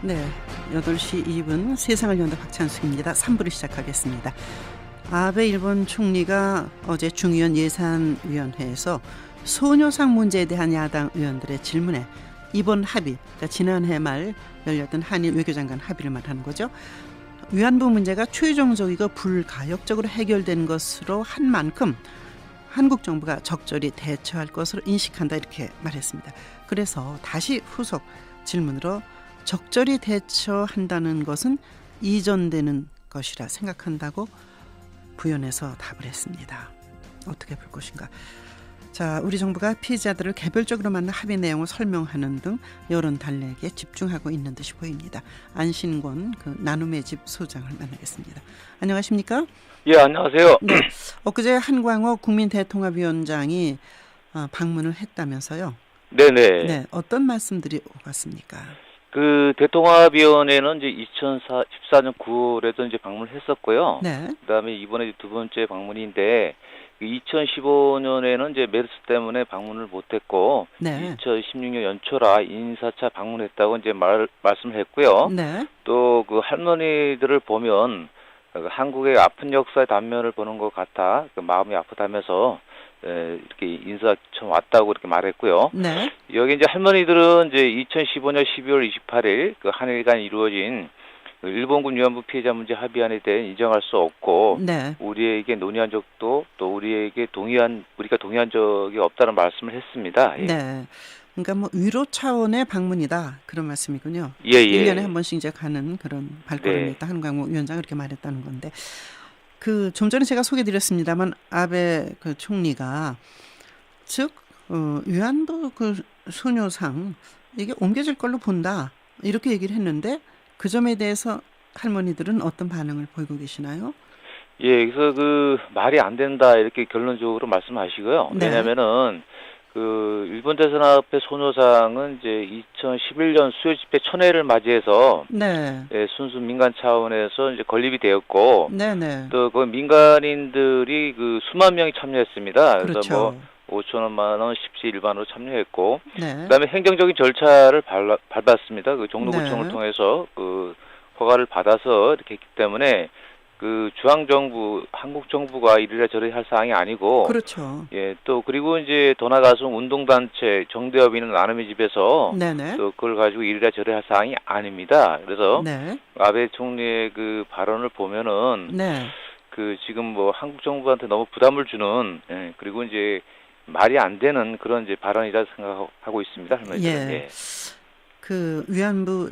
네, 8시 2분 세상을 연다 박찬숙입니다. 3부를 시작하겠습니다. 아베 일본 총리가 어제 중의원 예산위원회에서 소녀상 문제에 대한 야당 의원들의 질문에 이번 합의, 그러니까 지난해 말 열렸던 한일 외교장관 합의를 말하는 거죠. 위안부 문제가 최종적이고 불가역적으로 해결된 것으로 한 만큼 한국 정부가 적절히 대처할 것으로 인식한다, 이렇게 말했습니다. 그래서 다시 후속 질문으로 적절히 대처한다는 것은 이전되는 것이라 생각한다고 부연해서 답을 했습니다. 어떻게 볼 것인가? 자, 우리 정부가 피해자들을 개별적으로 만나 합의 내용을 설명하는 등 여론 달래기에 집중하고 있는 듯이 보입니다. 안신권 나눔의 집 소장을 만나겠습니다. 안녕하십니까? 예, 안녕하세요. 네, 엊그제 한광호 국민대통합위원장이 방문을 했다면서요? 네네. 네, 어떤 말씀들이 오갔습니까? 그 대통합위원회는 이제 2014년 9월에도 이제 방문했었고요. 네. 그다음에 이번에 두 번째 방문인데 2015년에는 이제 메르스 때문에 방문을 못했고, 네. 2016년 연초라 인사차 방문했다고 이제 말씀을 했고요. 네. 또 그 할머니들을 보면 한국의 아픈 역사의 단면을 보는 것 같아 마음이 아프다면서 이렇게 인사 처음 왔다고 이렇게 말했고요. 네. 여기 이제 할머니들은 이제 2015년 12월 28일 그 한일 간 이루어진 그 일본군 위안부 피해자 문제 합의안에 대해 인정할 수 없고, 네. 우리에게 논의한 적도 또 우리가 동의한 적이 없다는 말씀을 했습니다. 예. 네. 그러니까 뭐 위로 차원의 방문이다, 그런 말씀이군요. 예, 예. 1년에 한 번씩 이제 가는 그런 발걸음이었다. 네. 한광호 위원장이 그렇게 말했다는 건데, 좀 전에 제가 소개드렸습니다만 아베 그 총리가 즉 위안부 그 소녀상 이게 옮겨질 걸로 본다, 이렇게 얘기를 했는데 그 점에 대해서 할머니들은 어떤 반응을 보이고 계시나요? 예, 그래서 그 말이 안 된다 이렇게 결론적으로 말씀하시고요. 네. 왜냐면은 그 일본 대선 앞에 소녀상은 이제 2011년 수요 집회 천회를 맞이해서 네. 순수 민간 차원에서 이제 건립이 되었고, 네네. 또 그 민간인들이 그 수만 명이 참여했습니다. 그래서 그렇죠. 뭐 5천만 원 십시 일반으로 참여했고, 네. 그다음에 행정적인 절차를 밟았습니다. 그 종로구청을 네. 통해서 그 허가를 받아서 이렇게 했기 때문에 그 중앙정부, 한국 정부가 이래라 저래라 할 사항이 아니고, 그렇죠. 예, 또 그리고 이제 더 나가서 운동단체 정대협의는 나눔의 집에서 네네. 또 그걸 가지고 이래라 저래라 할 사항이 아닙니다. 그래서 네. 아베 총리의 그 발언을 보면은 네. 그 지금 뭐 한국 정부한테 너무 부담을 주는, 그리고 이제 말이 안 되는 그런 이제 발언이라 생각하고 있습니다, 할머니들은. 예. 예. 그 위안부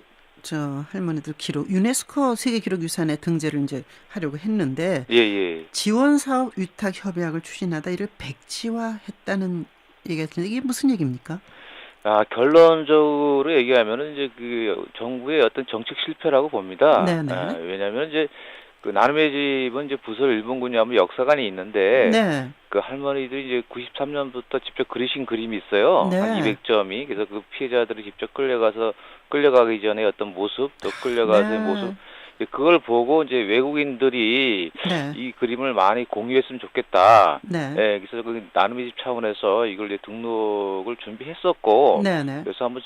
할머니들 기록 유네스코 세계기록유산에 등재를 이제 하려고 했는데, 예, 예. 지원 사업 위탁 협약을 추진하다 이를 백지화했다는 얘기가 있는데 이게 무슨 얘기입니까? 결론적으로 얘기하면은 이제 그 정부의 어떤 정책 실패라고 봅니다. 네네. 왜냐하면 이제 그 나눔의 집은 이제 부설 일본군이 하면 역사관이 있는데, 네. 그 할머니들이 이제 93년부터 직접 그리신 그림이 있어요. 네. 한 200점이. 그래서 그 피해자들이 직접 끌려가기 전에 어떤 모습, 또 끌려가서의 네. 모습, 그걸 보고 이제 외국인들이 네. 이 그림을 많이 공유했으면 좋겠다. 네. 그래서 그 나눔의 집 차원에서 이걸 이제 등록을 준비했었고, 네네. 그래서 한번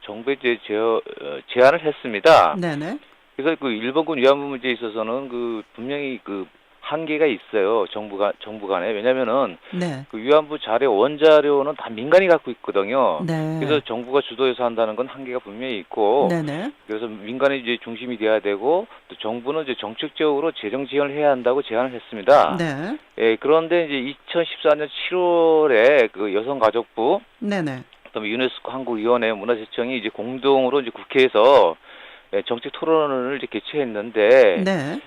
정부에 이제 제안을 했습니다. 네네. 그래서 그 일본군 위안부 문제에 있어서는 그 분명히 그 한계가 있어요. 정부 간에. 왜냐면은 네. 그 위안부 자료 원자료는 다 민간이 갖고 있거든요. 네. 그래서 정부가 주도해서 한다는 건 한계가 분명히 있고, 네네. 그래서 민간이 이제 중심이 돼야 되고, 또 정부는 이제 정책적으로 재정 지원을 해야 한다고 제안을 했습니다. 네. 그런데 이제 2014년 7월에 그 여성가족부, 네네. 그다음에 유네스코 한국위원회 문화재청이 이제 공동으로 이제 국회에서 정책 토론을 이제 개최했는데, 네.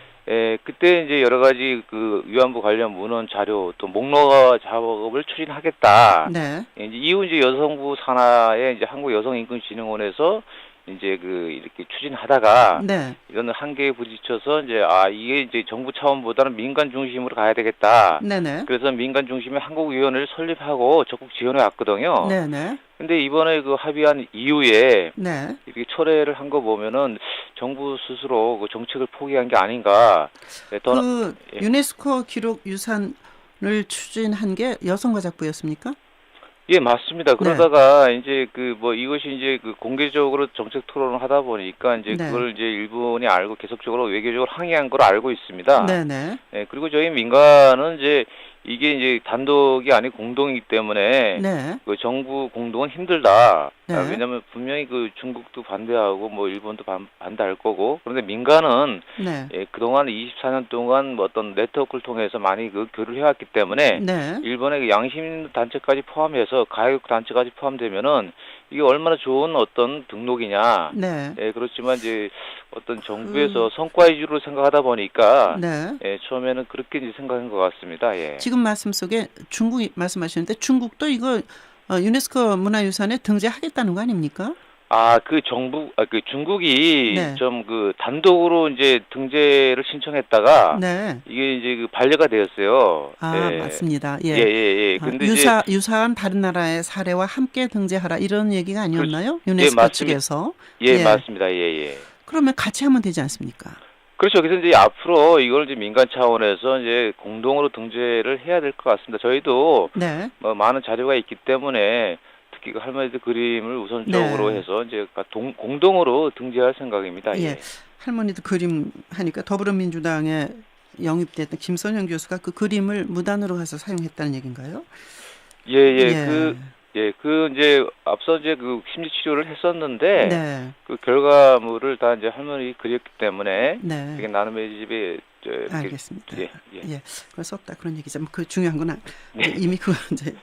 그때 이제 여러 가지 그 위안부 관련 문헌 자료 또 목록 작업을 추진하겠다. 네. 이제 이후 이제 여성부 산하에 이제 한국여성인권진흥원에서 이제 그 이렇게 추진하다가 네. 이런 한계에 부딪혀서 이제 이게 이제 정부 차원보다는 민간 중심으로 가야 되겠다. 네네. 그래서 민간 중심의 한국위원회를 설립하고 적극 지원해 왔거든요. 네네. 근데 이번에 그 합의한 이후에 네. 이렇게 철회를 한 거 보면은 정부 스스로 그 정책을 포기한 게 아닌가. 유네스코 기록 유산을 추진한 게 여성가족부였습니까? 예, 맞습니다. 네. 그러다가 이제 그 뭐 이것이 이제 그 공개적으로 정책 토론을 하다 보니까 이제 네. 그걸 이제 일본이 알고 계속적으로 외교적으로 항의한 걸 알고 있습니다. 네네. 예, 그리고 저희 민간은 이제 이게 이제 단독이 아니고 공동이기 때문에 네. 그 정부 공동은 힘들다. 네. 왜냐하면 분명히 그 중국도 반대하고 뭐 일본도 반대할 거고, 그런데 민간은 네. 그동안 24년 동안 뭐 어떤 네트워크를 통해서 많이 그 교류를 해왔기 때문에 네. 일본의 그 양심 단체까지 포함해서 가격 단체까지 포함되면은 이게 얼마나 좋은 어떤 등록이냐. 네. 그렇지만 이제 어떤 정부에서 성과 위주로 생각하다 보니까 네. 처음에는 그렇게 이제 생각한 것 같습니다. 예. 지금 말씀 속에 중국이 말씀하시는데 중국도 이거 유네스코 문화유산에 등재하겠다는 거 아닙니까? 그 중국이 네. 좀 그 단독으로 이제 등재를 신청했다가 네. 이게 이제 그 반려가 되었어요. 예. 맞습니다. 예, 예. 예, 예. 근데 이제 유사한 다른 나라의 사례와 함께 등재하라 이런 얘기가 아니었나요? 예, 유네스코 맞습니다. 측에서. 예, 예. 맞습니다. 예, 예. 그러면 같이 하면 되지 않습니까? 그렇죠. 그래서 이제 앞으로 이걸 이제 민간 차원에서 이제 공동으로 등재를 해야 될 것 같습니다. 저희도 네. 뭐 많은 자료가 있기 때문에 특히 그 할머니들 그림을 우선적으로 네. 해서 이제 공동으로 등재할 생각입니다. 예. 예. 할머니도 그림 하니까 더불어민주당에 영입됐던 김선영 교수가 그 그림을 무단으로 가서 사용했다는 얘기인가요? 예, 예. 예. 그 이제 앞서 이제 그 심리 치료를 했었는데 네. 그 결과물을 다 이제 할머니 그렸기 때문에 네. 이게 나눔의 집에 이렇게 알겠습니다. 예, 예. 예. 그럴 수 없다 그런 얘기죠. 그 중요한 건 네. 이미 그 이제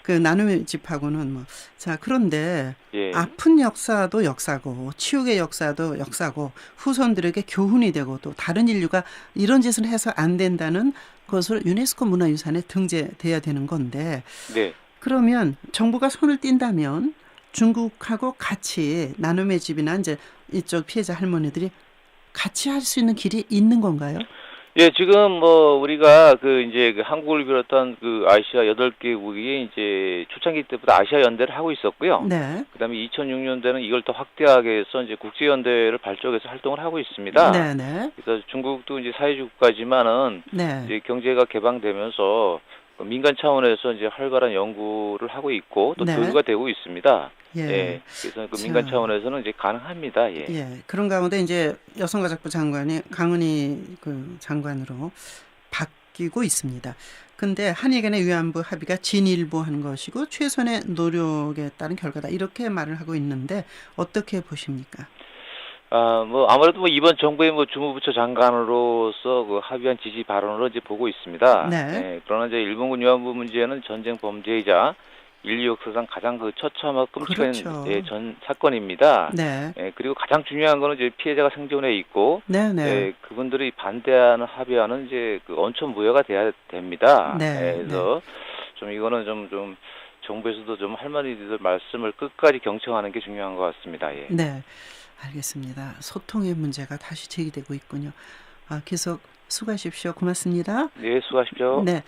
그 나눔의 집하고는 뭐 자, 그런데 예. 아픈 역사도 역사고 치욕의 역사도 역사고 후손들에게 교훈이 되고 또 다른 인류가 이런 짓을 해서 안 된다는 것을 유네스코 문화유산에 등재돼야 되는 건데 네. 그러면 정부가 손을 띈다면 중국하고 같이 나눔의 집이나 이제 이쪽 피해자 할머니들이 같이 할 수 있는 길이 있는 건가요? 예, 지금 뭐 우리가 그 이제 그 한국을 비롯한 그 아시아 8개국이 이제 초창기 때부터 아시아 연대를 하고 있었고요. 네. 그다음에 2006년대는 이걸 더 확대하게 해서 이제 국제 연대를 발족해서 활동을 하고 있습니다. 네, 네. 그래서 중국도 이제 사회주의 국가지만은 네. 이제 경제가 개방되면서 민간 차원에서 이제 활발한 연구를 하고 있고 또 네. 교류가 되고 있습니다. 예. 예. 그래서 그 자. 민간 차원에서는 이제 가능합니다. 예. 예. 그런 가운데 이제 여성가족부 장관이 강은희 그 장관으로 바뀌고 있습니다. 근데 한일 간의 위안부 합의가 진일보한 것이고 최선의 노력에 따른 결과다. 이렇게 말을 하고 있는데 어떻게 보십니까? 뭐 아무래도 뭐 이번 정부의 뭐 주무부처 장관으로서 그 합의한 지지 발언으로 이제 보고 있습니다. 네. 예, 그러나 이제 일본군 위안부 문제는 전쟁 범죄이자 인류 역사상 가장 그 처참하고 끔찍한 그렇죠. 전 사건입니다. 네. 그리고 가장 중요한 거는 이제 피해자가 생존해 있고, 네, 네. 그분들이 반대하는 합의하는 이제 그 언천 무효가 돼야 됩니다. 네, 그래서 좀 이거는 좀 정부에서도 좀 할머니들 말씀을 끝까지 경청하는 게 중요한 것 같습니다. 예. 네. 알겠습니다. 소통의 문제가 다시 제기되고 있군요. 계속 수고하십시오. 고맙습니다. 네, 수고하십시오. 네.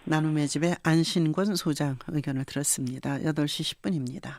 나눔의 집의 안신권 소장 의견을 들었습니다. 8시 10분입니다.